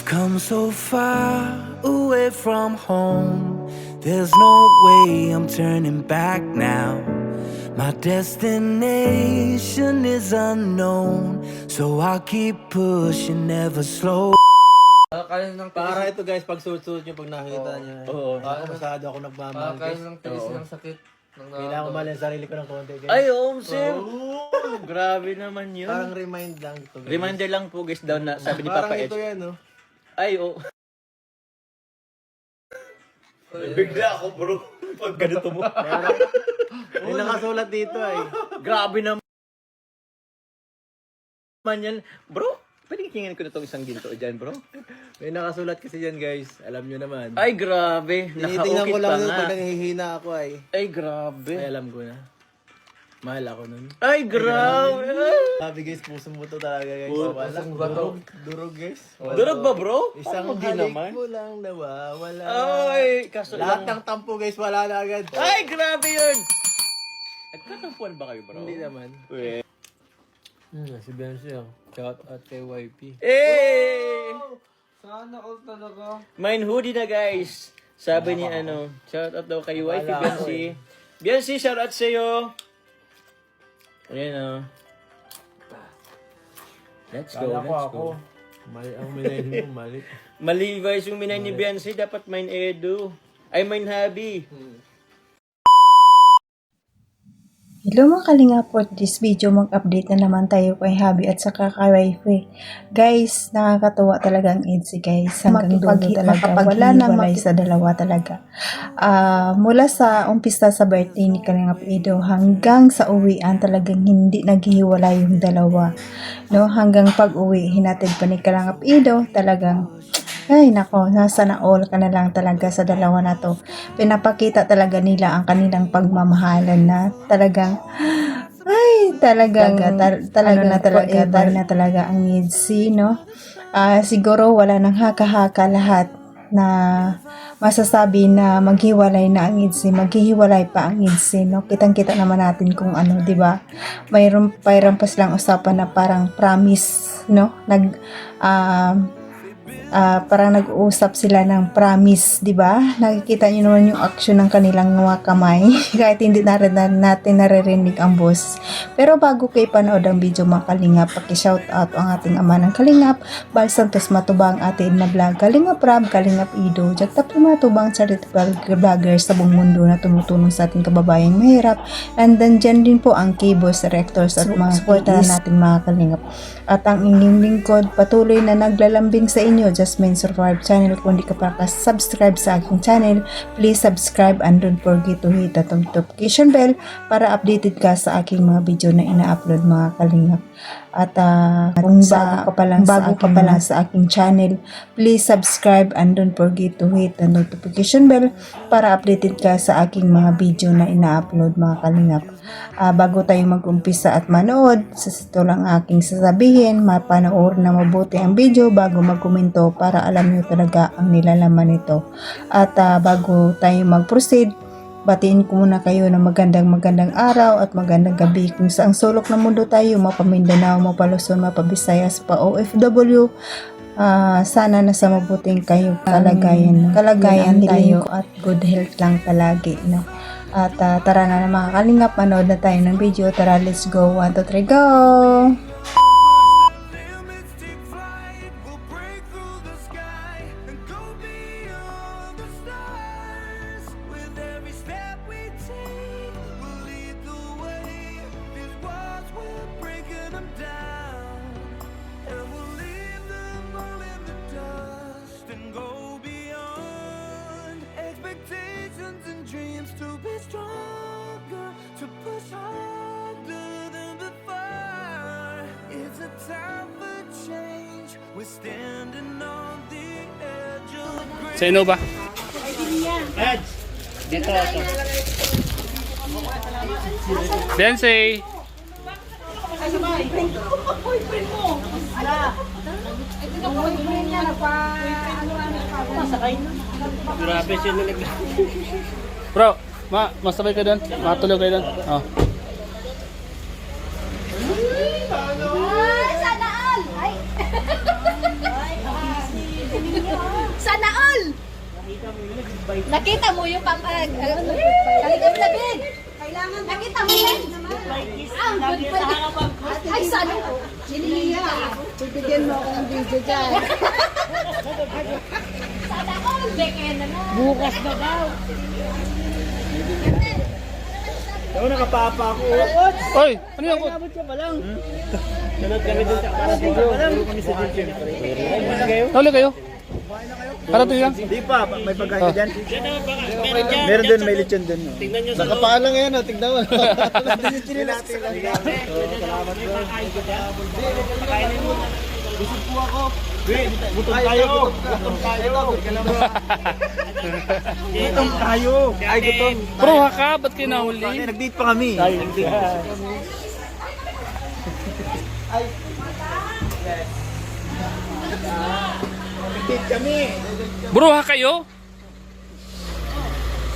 We've come so far away from home. There's no way I'm turning back now. My destination is unknown, so I'll keep pushing, never slow. Kaya ng Para ito guys, pag suot-suot nyo, pag nakita nyo. Oo. Masyado ako nagmamahal kaya guys. ng tiis ng sakit. Kailangan ko malin sarili ko ng konti guys. Ay, sir. Grabe naman yun. Parang remind lang ito guys. Reminder lang po guys daw na sabi ni Parang Papa ito Edge. yan oh. Ay, Bigla ako bro. Pag ganito mo. May nakasulat dito ay. Grabe naman yan. Bro, pwede kingin ko na itong isang ginto dyan bro. May nakasulat kasi yan guys. Alam nyo naman. Ay, grabe. Tinitingnan ko Nakaukit lang pa yun nga. pag nangihina ako ay. Ay, grabe. Ay alam ko na. Mahal ako nun. Ay, grabe. Sabi guys, pusong buto talaga guys. Wala. pusong buto. Durog guys. Durog ba bro? Isang Parang hindi halik naman. mo lang nawawala. Ay, kaso Lahat lang. ng tampo guys, wala na agad. Ay, grabe yun. Nagkakampuan ba kayo bro? Hindi naman. Weh. Si Benzi oh. Shout out kay YP. Eh! Sana all talaga. Mine hoodie na guys. Sabi ni shout out daw kay Wifey Biancy. Biancy, shout out sa'yo. Ayan Let's go, let's go. Mali ang minayin mo, mali. Mali guys yung minay ni Biancy, dapat mine Edu. Ay, mine Habi. Hello mga kalinga, for this video mag-update na naman tayo kay Habi at saka kay Wifey. Guys, nakakatuwa talaga ang EDSI guys. Hanggang dulo talaga. Wala nang makiwalay sa dalawa talaga. Mula sa umpisa sa birthday ni Kalingap Edo hanggang sa uwian talagang hindi naghihiwalay yung dalawa. No, hanggang pag-uwi, hinatid pa ni Kalingap Edo talagang ay nako, nasa na all ka na lang talaga sa dalawa na to. Pinapakita talaga nila ang kanilang pagmamahalan na talagang talagang forever na talaga ang EDSI, no? Siguro wala nang haka-haka lahat na masasabi na maghiwalay na ang EDSI, maghihiwalay pa ang EDSI, no? Kitang-kita naman natin kung ano, 'di ba? Mayroon pa lang usapan na parang promise, no? Parang nag-uusap sila ng promise, di ba? Nakikita niyo naman yung action ng kanilang mga kamay kahit hindi natin naririnig ang boss. Pero bago kayo panood ang video mga kalingap, paki-shout out ang ating ama ng kalingap, Bal Santos Matubang, atin na vlog, Kalingap Rab, Kalingap Ido, Jagtap na matubang charitable vloggers sa buong mundo na tumutulong sa ating kababayang mahirap. And then dyan din po ang K-Boss directors at mga supporter natin mga kalingap. At ang inyong lingkod patuloy na naglalambing sa inyo, Jasmine Survive channel. Kung di ka pa subscribe sa aking channel, please subscribe and don't forget to hit the notification bell para updated ka sa aking mga video na ina-upload mga kalingap. At kung bago ka pa lang sa aking channel, please subscribe and don't forget to hit the notification bell para updated ka sa aking mga video na ina-upload mga kalingap. Bago tayo mag-umpisa at manood, ito lang aking sasabihin, mapanood na mabuti ang video bago mag-komento para alam nyo talaga ang nilalaman nito. At bago tayo mag-proceed, batiin ko muna kayo ng magandang araw at magandang gabi kung saang sulok ng mundo tayo, mapa Mindanao, mapa Luzon, mapa Visayas, pa OFW. Sana nasa mabuting kayo kalagayan tayo at good health lang palagi, no? At tara na mga kalingap, manood na tayo ng video. Tara, let's go. 1, 2, 3, go! To be stronger, to push harder than before. It's a time for change. We're standing on the edge of great. Sino ba? Edge! Dito ako. Beyonce! Grabe siya nilagay. Bro, masabay ka doon? Matulog kayo doon? Oh. Sana all! Ay! Nakita mo yung Kalingap David. Nakita mo yan? Ang good pala. Ay, sana ko. Siniya. Bibigyan mo ako ng video dyan. Sana ko. Beke na lang. Bukas na daw. Ako nakapapa ako. Oy, ano yan? Abot ka pa lang. Sunod kami dun sa parating pa lang. Kami sa gym. Kayo? Huli kayo? Para to yan? Hindi pa, may pagkain dyan. Meron dun, may lechon dun. Nakapaan lang yan, tignan mo. Salamat po. Busog po ako. Gutom tayo. Gutom tayo. Gutom tayo. Ay, gutom. Bro, haka, ba't kayo nahuli? Nag-date pa kami. Nag-date. Nag-date kami. Bro, haka kayo?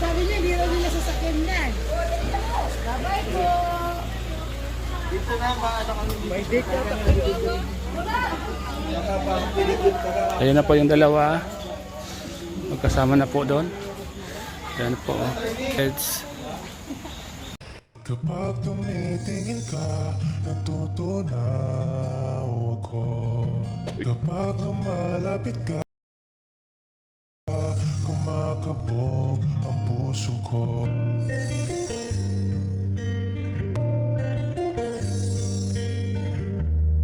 Sabi niya, hindi raw nila sasakyan yan. Bye-bye po. May date ka kami. Ayun na po yung dalawa. Magkasama na po doon. Ayan po. Heads. Kapag tumitingin ka, natutunaw ako. Kapag lumalapit ka, kumakabog ang puso ko.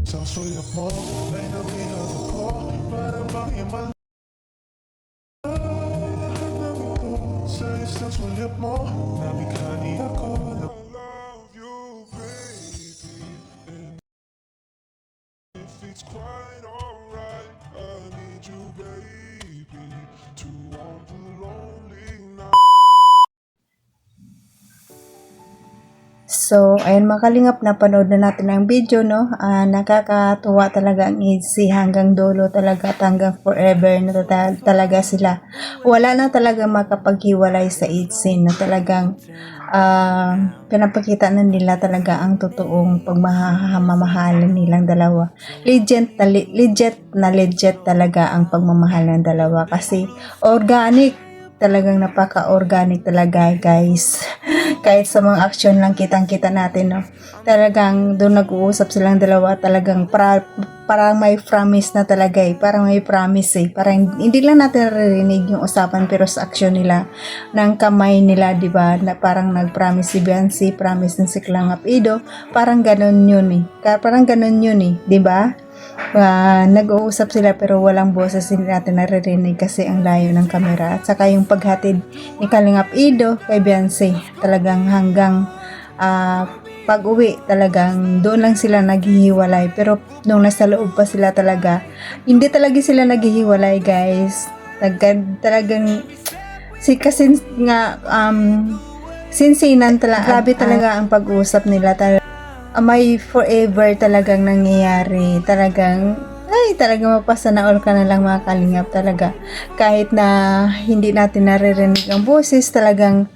Sa sulyap mo, ay nabilang ako, para bang imal. Sa isang sulyap mo, nabigani ako. It's quite alright. I need you, baby, to want the lonely night. So, ayun mga kalingap, napanood na natin ang video, no? Nakakatuwa talaga ang EDC hanggang dulo talaga at hanggang forever na talaga sila. Wala na talaga makapaghiwalay sa EDC na talagang pinapakita na nila talaga ang totoong pagmamamahalan nilang dalawa. Legit talaga ang pagmamahal ng dalawa kasi organic, talagang napaka-organic talaga, guys. Kahit sa mga action lang kitang-kita natin, no? Talagang doon nag-uusap silang dalawa, talagang parang may promise na talaga eh. Parang may promise eh. Parang hindi lang natin naririnig yung usapan pero sa action nila, ng kamay nila, di ba? Na parang nag-promise si Beyonce, promise din si Kalingap Ido. Parang ganun yun eh. Parang ganun yun eh, di ba? Nag-uusap sila pero walang boses, hindi natin naririnig kasi ang layo ng kamera. At saka yung paghatid ni Kalingap Ido kay Beyonce, talagang hanggang pag-uwi talagang doon lang sila naghihiwalay. Pero nung nasa loob pa sila talaga, hindi talaga sila naghihiwalay, guys. Talagang kasi nga sinsinan talaga. Grabe talaga ang pag-usap nila. May forever talagang nangyayari. Talagang mapasa na all ka na lang mga kalingap talaga. Kahit na hindi natin naririnig ang boses, talagang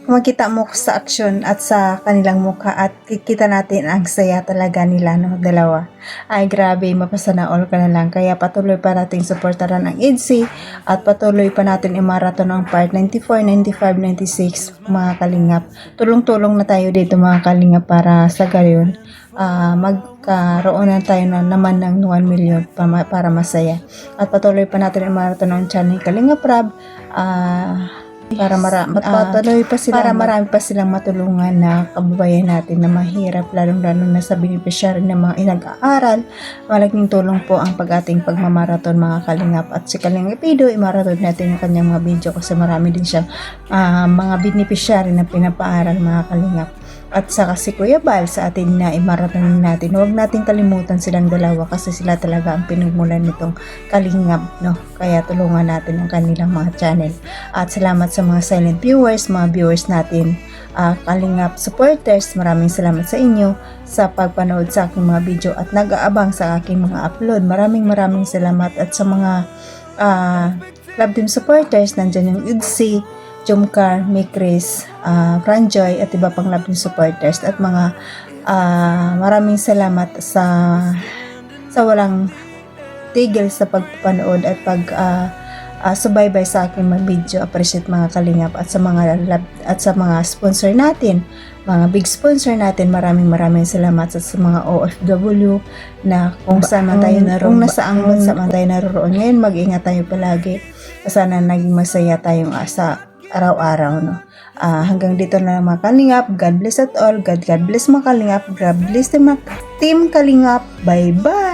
makita mo sa action at sa kanilang mukha at kikita natin ang saya talaga nila, no, dalawa. Ay grabe, mapasa na all ka na lang. Kaya patuloy pa nating suportaran ang EDC at patuloy pa natin i-marathon ang part 94, 95, 96 mga kalingap. Tulong-tulong na tayo dito mga kalingap para sa gayon magkaroon na tayo naman ng 1 million para masaya. At patuloy pa natin ang marathon ng channel Kalingap Rab para marami pa silang matulungan na kababayan natin na mahirap, lalong-lalo na sa beneficiary ng mga inag-aaral. Malaking tulong po ang ating pagmamarathon mga kalingap. At si Kalingap Ido, i-marathon natin yung kanyang mga video kasi marami din siyang mga beneficiary na pinapaaral mga kalingap. At saka si Kuya Bal sa atin na i-marathon natin. Huwag natin kalimutan silang dalawa kasi sila talaga ang pinagmulan nitong Kalingap, no? Kaya tulungan natin ang kanilang mga channel. At salamat sa mga silent viewers, mga viewers natin, Kalingap supporters. Maraming salamat sa inyo sa pagpanood sa aking mga video at nag-aabang sa aking mga upload. Maraming salamat. At sa mga Club Team supporters, nandyan yung EDC, Jumcar, Mikris, Franjoy at iba pang love supporters at mga maraming salamat sa walang tigil sa pagpapanood at subaybay sa akin mag-video. Appreciate mga kalingap at sa mga sponsor natin, mga big sponsor natin. Maraming salamat sa mga OFW na kung saan man tayo naroon, kung nasaang bansa man tayo naroon ngayon, mag-ingat tayo palagi. Sana naging masaya tayong sa araw-araw, no. Hanggang dito na lang mga kalingap. God bless at all. God bless mga kalingap. God bless Team Kalingap. Bye-bye.